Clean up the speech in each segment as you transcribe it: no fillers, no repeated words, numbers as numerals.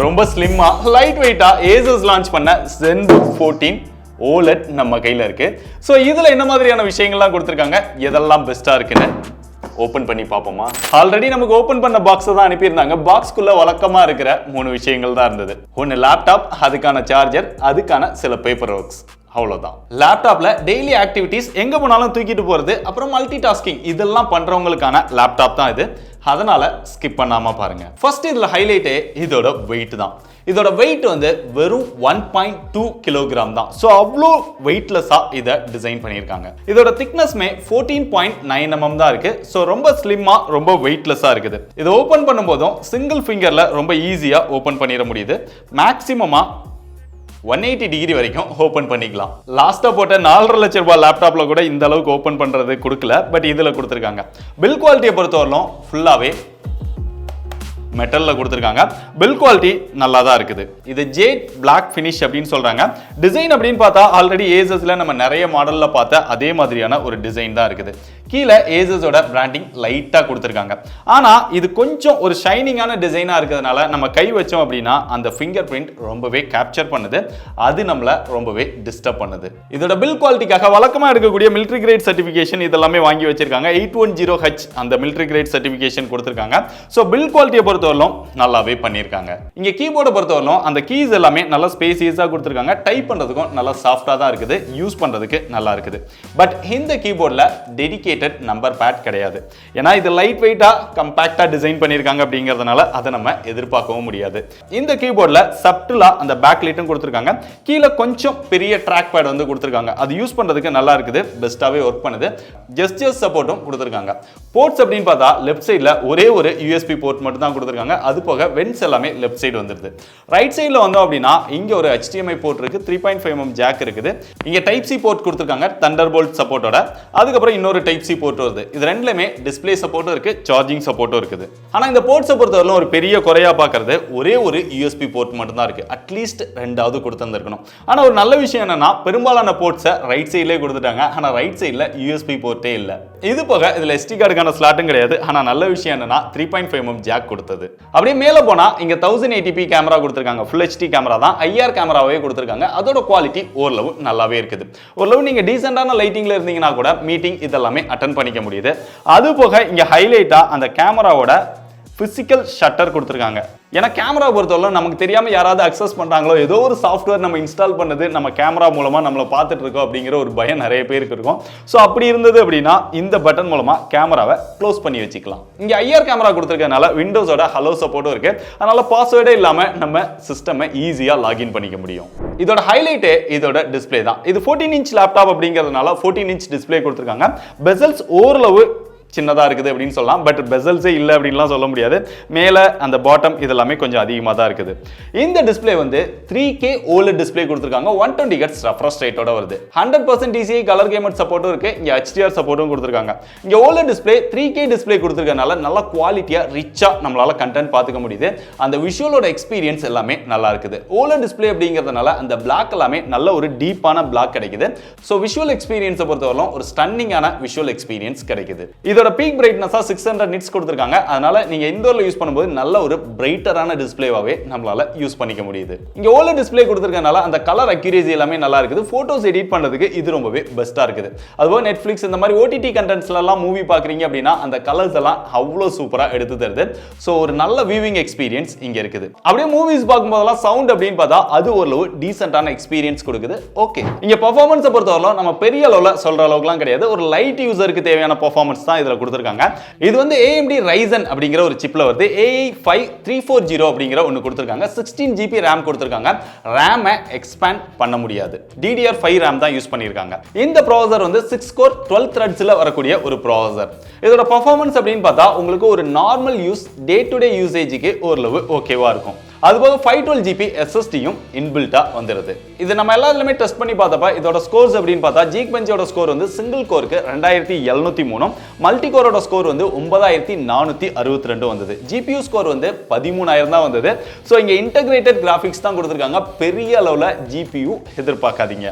ரொம்ப ஸ்லிம்மா லைட் வெயிட்டா Asus launch பண்ண Zenbook 14 OLED நம்ம கையில இருக்கு. சோ இதுல என்ன மாதிரியான விஷயங்கள்லாம் கொடுத்திருக்காங்க, எதெல்லாம் பெஸ்டா இருக்குன்னு ஓபன் பண்ணி பாப்போமா. ஆல்ரெடி நமக்கு ஓபன் பண்ண பாக்ஸ் தான் அனுப்பியிருந்தாங்க. பாக்ஸ்க்குள்ள வழக்கமா இருக்கிற 3 விஷயங்கள் தான் இருந்தது. ஒன்னு லேப்டாப், அதுக்கான சார்ஜர், அதுக்கான சில பேப்பர் ஒர்க்ஸ், அவ்வளவுதான். லேப்டாப்ல டெய்லி ஆக்டிவிட்டீஸ் எங்க போனாலும் தூக்கிட்டு போறது, அப்புறம் மல்டி டாஸ்கிங் இதெல்லாம் பண்றவங்களுக்கான லேப்டாப் தான் இது. அதனால ஸ்கிப் பண்ணாம பாருங்க. ஃபர்ஸ்ட் இதுல ஹைலைட்டே இதோட வெயிட் தான். இதோட வெயிட் வந்து வெறும் 1.2 கிலோகிராம் தான். ஸோ அவ்வளோ வெயிட்லெஸ்ஸா இதை டிசைன் பண்ணியிருக்காங்க. இதோட திக்னஸ்மே 14.9 mm தான் இருக்கு. ஸோ ரொம்ப ஸ்லிம்மா ரொம்ப வெயிட்லெஸ்ஸா இருக்குது. இதை ஓப்பன் பண்ணும்போதும் சிங்கிள் ஃபிங்கர்ல ரொம்ப ஈஸியா ஓப்பன் பண்ணிட முடியுது. மேக்ஸிமமா 180 டிகிரி வரைக்கும் ஓபன் பண்ணிக்கலாம். லாஸ்டா போட்ட 4.5 லட்சம் ரூபாய் லேப்டாப்ல கூட இந்த அளவுக்கு ஓபன் பண்றது கொடுக்கல, பட் இதுல கொடுத்திருக்காங்க. பில் குவாலிட்டியை பொறுத்தவரையிலும் ஃபுல்லாவே மெட்டல்ல கொடுத்திருக்காங்க. பில் குவாலிட்டி நல்லா தான் இருக்குது. இது ஜேட் பிளாக் ஃபினிஷ் அப்படின்னு சொல்றாங்க. டிசைன் அப்படின்னு பார்த்தா ஆல்ரெடி Asusல நம்ம நிறைய மாடல்ல பார்த்த அதே மாதிரியான ஒரு டிசைன் தான் இருக்குது. கீழே Asusோட பிராண்டிங் லைட்டா கொடுத்திருக்காங்க. ஆனா இது கொஞ்சம் ஒரு ஷைனிங்கான டிசைனா இருக்கிறதுனால நம்ம கை வச்சோம் அப்படின்னா அந்த ஃபிங்கர் பிரிண்ட் ரொம்பவே கேப்சர் பண்ணுது. அது நம்மள ரொம்பவே டிஸ்டர்ப் பண்ணுது. இதோட பில் குவாலிட்டிக்காக வழக்கமா எடுக்கக்கூடிய மிலிட்டரி கிரேட் சர்டிபிகேஷன் இதெல்லாமே வாங்கி வச்சிருக்காங்க. 810H அந்த மிலிட்டரி கிரேட் சர்டிபிகேஷன் கொடுத்திருக்காங்க. சோ பில் குவாலிட்டியை பொறுத்தவரைக்கும் நல்லாவே பண்ணிருக்காங்க. இங்க கீபோர்டை பொறுத்தவரைக்கும் அந்த கீஸ் எல்லாமே நல்லா ஸ்பேசியஸா கொடுத்திருக்காங்க. டைப் பண்றதுக்கும் நல்லா சாஃப்டா தான் இருக்குது. யூஸ் பண்றதுக்கு நல்லா இருக்குது. பட் இந்த கீபோர்ட்ல டெடிகேட்டட் நம்பர் பேட் கிடையாது. ஏன்னா இது லைட் வெயிட்டா கம்பாக்டா டிசைன் பண்ணிருக்காங்க அப்படிங்கிறதுனால அதை நம்ம எதிர்பார்க்கவும் முடியாது. இந்த கீபோர்ட்ல சப்டிலா அந்த பேக் லைட்டும் கொடுத்திருக்காங்க. கீழே கொஞ்சம் பெரிய ட்ராக் பேட் வந்து கொடுத்திருக்காங்க. அது யூஸ் பண்றதுக்கு நல்லா இருக்குது. பெஸ்டாவே ஒர்க் பண்ணுது. ஜெஸ்டர் சப்போர்ட்டும் கொடுத்திருக்காங்க. போர்ட்ஸ் அப்படின்னு பார்த்தா லெஃப்ட் சைடுல ஒரே ஒரு USB போர்ட் மட்டும் தான் கொடுத்திருக்காங்க. அது போக வென்ட்ஸ் எல்லாமே லெஃப்ட் சைடு வந்துருது. ரைட் சைடுல வந்தோம் அப்படின்னா இங்க ஒரு HDMI போர்ட் இருக்கு. 3.5 mm ஜாக் இருக்குது. இங்க டைப் C போர்ட் கொடுத்திருக்காங்க தண்டர்போல்ட் சப்போர்ட்டோட. அதுக்கு அப்புறம் இன்னொரு டைப் C போர்ட் வருது. இது ரெண்டுலயுமே டிஸ்ப்ளே சப்போர்ட்டும் இருக்கு, சார்ஜிங் சப்போர்ட்டும் இருக்குது. ஆனா இந்த போர்ட்ஸை பொறுத்தவரை ஒரு பெரிய குறையா பார்க்கிறது ஒரே ஒரு USB போர்ட் மட்டும் தான் இருக்கு. அட்லீஸ்ட் ரெண்டாவது கொடுத்திருக்கணும். ஆனா ஒரு நல்ல விஷயம் என்னன்னா பெரும்பாலான போர்ட்ஸை ரைட் சைட்லயே கொடுத்துட்டாங்க. ஆனா ரைட் சைடுல USB போர்ட்டே இல்ல. இது போக இதுல SD கார்டுக்கான ஸ்லாட்டும் கிடையாது. ஆனா நல்ல விஷயம் என்னன்னா 3.5 mm ஜாக் கொடுத்தது. அப்படியே மேல போனா இங்க 1080p கேமரா கொடுத்திருக்காங்க. ஃபுல் HD கேமரா தான். IR கேமராவே கொடுத்திருக்காங்க. அதோட குவாலிட்டி ஓரளவு நல்லாவே இருக்குது. ஓரளவு நீங்க டீசென்டான லைட்டிங்ல இருந்தீங்கன்னா கூட மீட்டிங் இதெல்லாமே அட்டெண்ட் பண்ணிக்க முடியுது. அது போக இங்க ஹைலைட்டா அந்த கேமராவோட பிசிக்கல் ஷட்டர் கொடுத்திருக்காங்க. ஏன்னா கேமரா பொறுத்தவரை நமக்கு தெரியாம யாராவது அக்சஸ் பண்றாங்களோ, ஏதோ ஒரு சாஃப்ட்வேர் நம்ம இன்ஸ்டால் பண்ணது நம்ம கேமரா மூலமா நம்மள பார்த்துட்டு இருக்கோம் அப்படிங்கிற ஒரு பயம் நிறைய பேருக்கு இருக்கும். ஸோ அப்படி இருந்தது அப்படின்னா இந்த பட்டன் மூலமா கேமராவை க்ளோஸ் பண்ணி வச்சுக்கலாம். இங்க IR கேமரா கொடுத்திருக்கனால விண்டோஸோட ஹலோ சப்போர்ட்டும் இருக்கு. அதனால பாஸ்வேர்டே இல்லாம நம்ம சிஸ்டமை ஈஸியா லாகின் பண்ணிக்க முடியும். இதோட ஹைலைட்டே இதோட டிஸ்பிளே தான். இது 14 inch லேப்டாப் அப்படிங்கிறதுனால 14 inch டிஸ்பிளே கொடுத்திருக்காங்க. பெசல்ஸ் ஓரளவு சின்னதா இருக்குது அப்படின்னு சொல்லலாம். பட் பெசல்ஸே இல்லை அப்படின்லாம் சொல்ல முடியாது. மேல அந்த பாட்டம் இதெல்லாமே கொஞ்சம் அதிகமாக தான் இருக்குது. இந்த டிஸ்பிளே வந்து 3K OLED டிஸ்பிளே கொடுத்திருக்காங்க. 120 Hz ரெஃப்ரெஷ் ரேட்டோட வருது. 100% DCI கலர் கேமர் சப்போர்ட்டும் இருக்கு. இங்க HDR சப்போர்ட்டும் கொடுத்திருக்காங்க. இங்க OLED டிஸ்பிளே 3K டிஸ்பிளே கொடுத்திருக்கனால நல்ல குவாலிட்டியா ரிச்சா நம்மளால கண்டென்ட் பார்த்துக்க முடியுது. அந்த விஷுவலோட எக்ஸ்பீரியன்ஸ் எல்லாமே நல்லா இருக்குது. OLED டிஸ்பிளே அப்படிங்கிறதுனால அந்த பிளாக் எல்லாமே நல்ல ஒரு டீப்பான பிளாக் கிடைக்குது. ஸோ விஷுவல் எக்ஸ்பீரியன்ஸை பொறுத்தவரைக்கும் ஒரு ஸ்டன்னிங்கான விஷுவல் எக்ஸ்பீரியன்ஸ் கிடைக்குது. இதோட பீக் பிரைட்னஸா 600 nits கொடுத்திருக்காங்க. அதனால நீங்க இன்டோர்ல யூஸ் பண்ணும்போது நல்ல ஒரு பிரைட்டரான டிஸ்ப்ளேவாவே நம்மளால யூஸ் பண்ணிக்க முடியுது. இங்க OLED டிஸ்ப்ளே கொடுத்திருக்கனால அந்த கலர் அக்யூரசி எல்லாமே நல்லா இருக்குது. போட்டோஸ் எடிட் பண்றதுக்கு இது ரொம்பவே பெஸ்டா இருக்குது. அதுபோல Netflix இந்த மாதிரி OTT கண்டென்ட்ஸ்ல எல்லாம் மூவி பாக்குறீங்க அப்படின்னா அந்த கலர்ஸ் எல்லாம் அவ்வளவு சூப்பரா எடுத்து தருது. சோ ஒரு நல்ல வியூவிங் எக்ஸ்பீரியன்ஸ் இங்க இருக்குது. அப்படியே மூவிஸ் பார்க்கும்போதெல்லாம் சவுண்ட் அப்படின்னு பார்த்தா அது ஓரளவு டீசென்ட்டான எக்ஸ்பீரியன்ஸ் கொடுக்குது. ஓகே, இங்க பெர்ஃபார்மன்ஸ் பொறுத்தவரை நம்ம பெரிய அளவுல சொல்ற அளவுக்குலாம் கிடையாது. ஒரு லைட் யூசருக்கு தேவையான பெர்ஃபார்மன்ஸ் தான் இதுல கொடுத்திருக்காங்க. இது வந்து AMD Ryzen அப்படிங்கிற ஒரு சிப்ல வருது. AI5340 அப்படிங்கிற ஒன்னு கொடுத்திருக்காங்க. 16 GB RAM கொடுத்திருக்காங்க. RAM எக்ஸ்பேண்ட் பண்ண முடியாது. DDR5 RAM தான் யூஸ் பண்ணிருக்காங்க. இந்த ப்ராசஸர் வந்து 6 core 12 threadsல வரக்கூடிய ஒரு ப்ராசஸர். இதோட பெர்ஃபார்மன்ஸ் அப்படின்னு பார்த்தா உங்களுக்கு ஒரு normal use day to day யூசேஜுக்கு ஓரளவு ஓகேவா இருக்கும். அதுபோக 512 GB SSDயும் இன்பில்ட்டா வந்துருது. இது நம்ம எல்லாருமே டெஸ்ட் பண்ணி பார்த்தப்ப இதோட ஸ்கோர்ஸ் அப்படின்னு பார்த்தா Geekbenchோட ஸ்கோர் வந்து சிங்கிள் கோருக்கு 2703, மல்டி கோரோட ஸ்கோர் வந்து 9462 வந்தது. GPU ஸ்கோர் வந்து 13000 தான் வந்தது. ஸோ இங்க இன்டகிரேட்டட் கிராஃபிக்ஸ் தான் கொடுத்திருக்காங்க. பெரிய அளவுல GPU எதிர்பார்க்காதீங்க.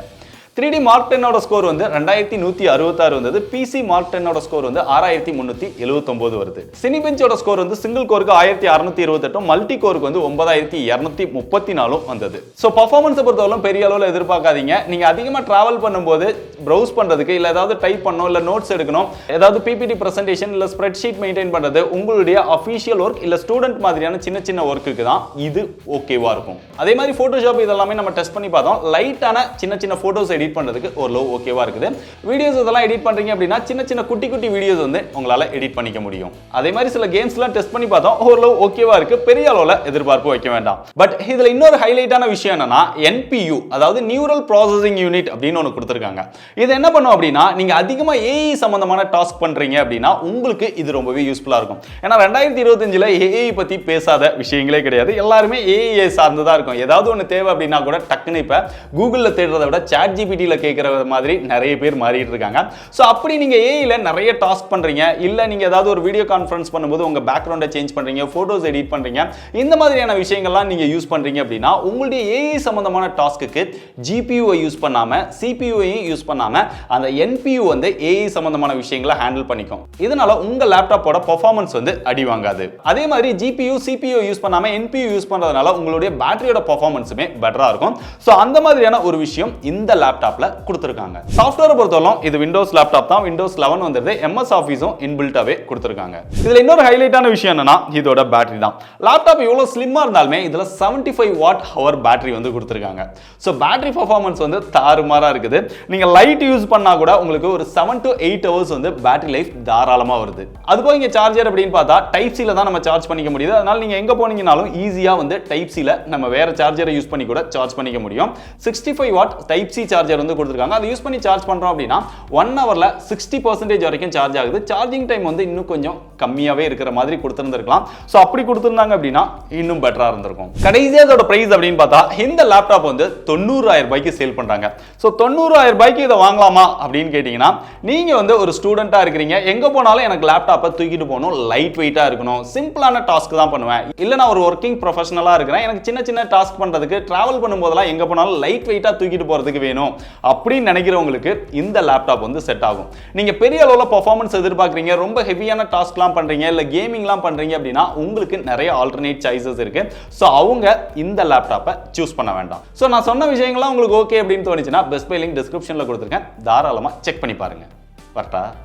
3D Mark 10 ஸ்கோர் வந்து 2166 வந்தது. PC Mark 10 ஸ்கோர் வந்து 6379 வருது. Cinebench ஸ்கோர் வந்து சிங்கிள் கோருக்கு 1628, மல்டி கோருக்கு வந்து 9234 வந்தது. சோ பெர்ஃபார்மன்ஸ் பொறுத்தவரை பெரிய அளவுல எதிர்பார்க்காதீங்க. நீங்க அதிகமா டிராவல் பண்ணும்போது ப்ரௌஸ் பண்றதுக்கு இல்ல ஏதாவது டைப் பண்ணனும் இல்ல நோட்ஸ் எடுக்கணும், ஏதாவது PPT பிரசன்டேஷன் இல்ல ஸ்ப்ரெட்ஷீட் மெயின்டைன் பண்றது உங்களுடைய அபிஷியல் வொர்க் இல்ல ஸ்டூடண்ட் மாதிரியான சின்ன சின்ன வொர்க்குக்கு தான் இது ஓகேவா இருக்கும். அதே மாதிரி Photoshop இதெல்லாம் நம்ம டெஸ்ட் பண்ணி பார்த்தோம். லைட்டான சின்ன சின்ன போட்டோஸ் எடிட் பண்றதுக்கு ஓரளவு ஓகேவா இருக்குது. வீடியோஸ் இதெல்லாம் எடிட் பண்றீங்க அப்படின்னா சின்ன சின்ன குட்டி குட்டி வீடியோஸ் வந்து உங்களால எடிட் பண்ணிக்க முடியும். அதே மாதிரி சில கேம்ஸ்லாம் டெஸ்ட் பண்ணி பார்த்தோம், ஓரளவு ஓகேவா இருக்கு. பெரிய அளவுல எதிர்பார்ப்பு வைக்க வேண்டாம். பட் இதுல இன்னொரு ஹைலைட்டான விஷயம் என்னன்னா NPU, அதாவது நியூரல் ப்ராசசிங் யூனிட் அப்படின்னு ஒன்று கொடுத்துருக்காங்க. இது என்ன பண்ணும் அப்படின்னா நீங்க அதிகமா AI சம்பந்தமான டாஸ்க் பண்றீங்க அப்படின்னா உங்களுக்கு இது ரொம்பவே யூஸ்ஃபுல்லா இருக்கும். ஏன்னா 2025ல AI பத்தி பேசாத விஷயங்களே கிடையாது. எல்லாருமே AI சார்ந்துதான் இருக்கும். ஏதாவது ஒன்று தேவை அப்படின்னா கூட டக்குன்னு இப்ப கூகுள்ல தேடுறதை விட ChatGPTல கேட்கிற மாதிரி நிறைய பேர் மாறிட்டு இருக்காங்க. சோ அப்படி நீங்க ஏஐல நிறைய டாஸ்க் பண்றீங்க, இல்ல நீங்க ஏதாவது ஒரு வீடியோ கான்ஃபரன்ஸ் பண்ணும்போது உங்க பேக்ரவுண்டை சேஞ்ச் பண்றீங்க, போட்டோஸ் எடிட் பண்றீங்க, இந்த மாதிரியான விஷயங்கள்லாம் நீங்க யூஸ் பண்றீங்க அப்படின்னா உங்களுடைய ஏஐ சம்பந்தமான டாஸ்க்கு GPU யூஸ் பண்ணாம CPU யூஸ் பண்ணாம அந்த NPU வந்து ஏஐ சம்பந்தமான விஷயங்களை ஹேண்டில் பண்ணிக்கும். இதனால உங்க லேப்டாப்போட பெர்ஃபார்மன்ஸ் வந்து அடி வாங்காது. அதே மாதிரி GPU CPU யூஸ் பண்ணாம NPU யூஸ் பண்றதுனால உங்களுடைய பேட்டரியோட பெர்ஃபார்மன்ஸுமே பெட்டரா இருக்கும். சோ அந்த மாதிரியான ஒரு விஷயம் இந்த லேப்டாப்ல கொடுத்திருக்காங்க. சாஃப்ட்வேர் பொறுத்தவரை இது விண்டோஸ் லேப்டாப் தான். விண்டோஸ் 11 வந்துருது. MS ஆஃபீஸும் இன்பில்ட்டாவே கொடுத்திருக்காங்க. இதுல இன்னொரு ஹைலைட்டான விஷயம் என்னன்னா இதோட பேட்டரி தான். லேப்டாப் இவ்வளவு ஸ்லிம்மா இருந்தாலுமே இதுல 75 வாட் ஹவர் பேட்டரி வந்து கொடுத்திருக்காங்க. சோ பேட்டரி பெர்ஃபார்மன்ஸ் வந்து தாறுமாறா இருக்குது. நீங்க லைட் யூஸ் பண்ணா கூட உங்களுக்கு ஒரு 7 to 8 hours வந்து பேட்டரி லைஃப் தாராளமா வருது. அதுபோக இங்க சார்ஜர் அப்படின்னு பார்த்தா டைப் C ல தான் நம்ம சார்ஜ் பண்ணிக்க முடியுது. அதனால நீங்க எங்க போனீங்கனாலும் ஈஸியா வந்து டைப் C ல நம்ம வேற சார்ஜரை யூஸ் பண்ணி கூட சார்ஜ் பண்ணிக்க முடியும். 65 வாட் டைப் C சார்ஜர் வந்து கொடுத்திருக்காங்க. அதை யூஸ் பண்ணி சார்ஜ் பண்றோம் அப்படின்னா 1 ஹவர்ல 60% வரைக்கும் சார்ஜ் ஆகுது. சார்ஜிங் டைம் வந்து இன்னும் கொஞ்சம் கம்மியாவே இருக்கிற மாதிரி கொடுத்திருந்திருக்கலாம். சோ அப்படி கொடுத்திருந்தாங்க அப்படின்னா இன்னும் பெட்டரா இருந்திருக்கும். கடைசியா இதோட பிரைஸ் அப்படின்னு பார்த்தா இந்த லேப்டாப் வந்து 90,000 ரூபாய்க்கு சேல் பண்றாங்க. சோ 90,000 ரூபாய்க்கு இதை வாங்கலாமா அப்படின்னு கேட்டீங்கன்னா நீங்க வந்து ஒரு ஸ்டூடெண்டா இருக்கிறீங்க, எங்க போனாலும் எனக்கு லேப்டாப்பை தூக்கிட்டு போகணும், லைட் வெயிட்டா இருக்கணும், சிம்பிளான டாஸ்க் தான் பண்ணுவேன், இல்ல நான் ஒரு ஒர்க்கிங் ப்ரொஃபஷனலா இருக்கிறேன், எனக்கு சின்ன சின்ன டாஸ்க் பண்றதுக்கு டிராவல் பண்ணும்போதெல்லாம் எங்க போனாலும் லைட் வெயிட்டா தூக்கிட்டு போறதுக்கு வேணும் அப்படின்னு நினைக்கிறவங்களுக்கு இந்த லேப்டாப் வந்து செட் ஆகும். நீங்க பெரிய அளவுல பெர்ஃபார்மன்ஸ் எதிர்பார்க்கறீங்க, ரொம்ப ஹெவியான டாஸ்க்லாம் பண்றீங்க, இல்ல கேமிங்லாம் பண்றீங்க அப்படின்னா உங்களுக்கு நிறைய ஆல்டர்னேட் சாய்ஸஸ் இருக்கு. சோ அவங்க இந்த லேப்டாப்பை சூஸ் பண்ண வேண்டாம். சோ நான் சொன்ன விஷயங்கள்லாம் உங்களுக்கு ஓகே அப்படின்னு தோணுச்சுன்னா பெஸ்ட் பை லிங்க் டிஸ்கிரிப்ஷன்ல கொடுத்திருக்கேன், தாராளமா செக் பண்ணி பாருங்க. வரட்டா?